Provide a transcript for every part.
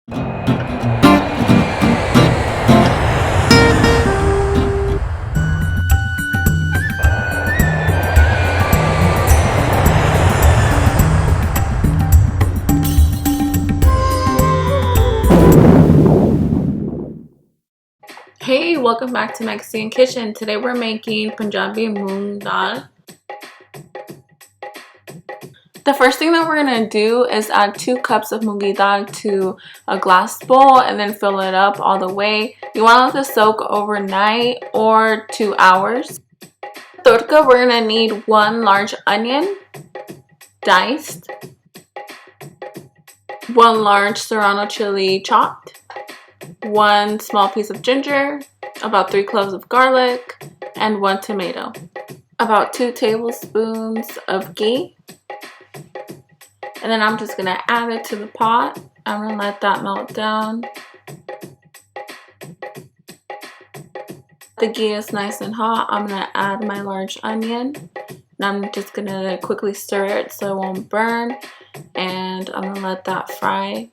Hey, welcome back to Mexdian Kitchen. Today we're making Punjabi Moong Dal. The first thing that we're going to do is add 2 cups of moongi dal to a glass bowl and then fill it up all the way. You want to let this soak overnight or 2 hours. Tadka, we're going to need 1 large onion, diced, 1 large serrano chili chopped, 1 small piece of ginger, about 3 cloves of garlic, and 1 tomato. About 2 tablespoons of ghee. And then I'm just going to add it to the pot. I'm going to let that melt down. The ghee is nice and hot. I'm going to add my large onion. And I'm just going to quickly stir it so it won't burn. And I'm going to let that fry.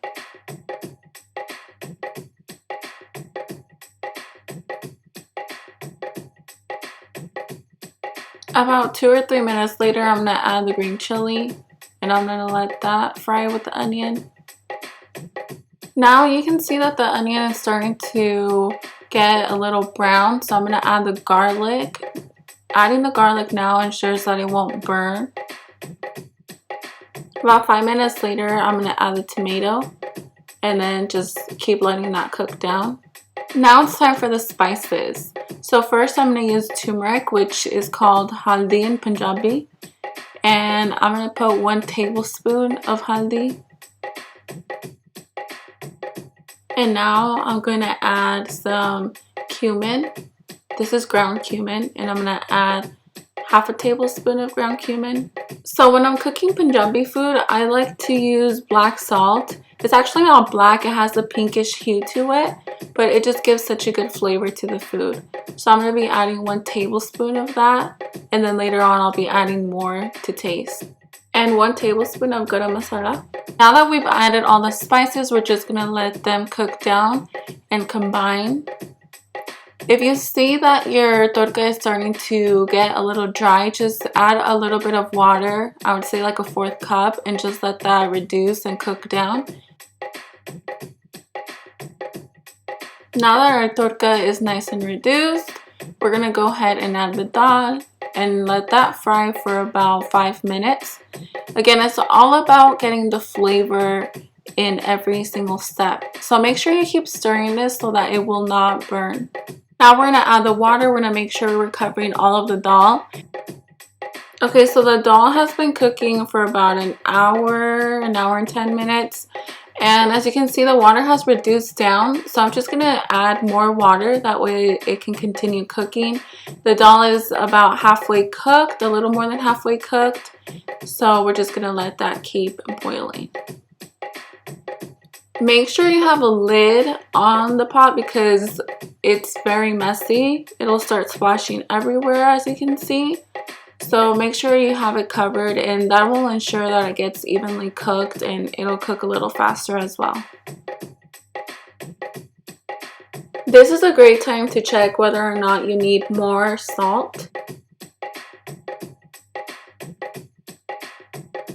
About 2 or 3 minutes later, I'm going to add the green chili. And I'm going to let that fry with the onion. Now you can see that the onion is starting to get a little brown. So I'm going to add the garlic. Adding the garlic now ensures that it won't burn. About 5 minutes later, I'm going to add the tomato. And then just keep letting that cook down. Now it's time for the spices. So first I'm going to use turmeric, which is called haldi in Punjabi. And I'm going to put 1 tablespoon of haldi. And now I'm going to add some cumin. This is ground cumin. And I'm going to add half a tablespoon of ground cumin. So when I'm cooking Punjabi food, I like to use black salt. It's actually not black. It has a pinkish hue to it. But it just gives such a good flavor to the food. So I'm going to be adding 1 tablespoon of that. And then later on I'll be adding more to taste. And 1 tablespoon of garam masala. Now that we've added all the spices, we're just going to let them cook down and combine. If you see that your tadka is starting to get a little dry, just add a little bit of water. I would say like a 1/4 cup, and just let that reduce and cook down. Now that our tadka is nice and reduced, we're going to go ahead and add the dal and let that fry for about 5 minutes. Again, it's all about getting the flavor in every single step. So make sure you keep stirring this so that it will not burn. Now we're going to add the water. We're going to make sure we're covering all of the dal. Okay, so the dal has been cooking for about an hour and 10 minutes. And as you can see, the water has reduced down. So I'm just going to add more water. That way it can continue cooking. The dal is about halfway cooked, a little more than halfway cooked. So we're just going to let that keep boiling. Make sure you have a lid on the pot because it's very messy. It'll start splashing everywhere, as you can see. So make sure you have it covered, and that will ensure that it gets evenly cooked and it'll cook a little faster as well. This is a great time to check whether or not you need more salt.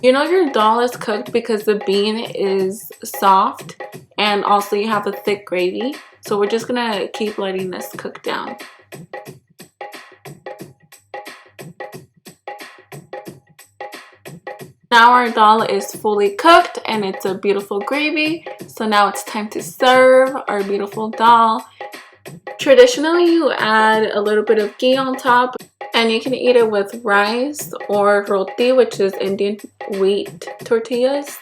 You know your dal is cooked because the bean is soft and also you have a thick gravy. So we're just going to keep letting this cook down. Now our dal is fully cooked and it's a beautiful gravy. So now it's time to serve our beautiful dal. Traditionally, you add a little bit of ghee on top, and you can eat it with rice or roti, which is Indian wheat tortillas.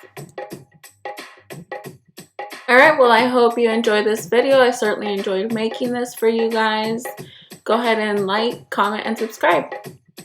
Alright, well, I hope you enjoyed this video. I certainly enjoyed making this for you guys. Go ahead and like, comment, and subscribe.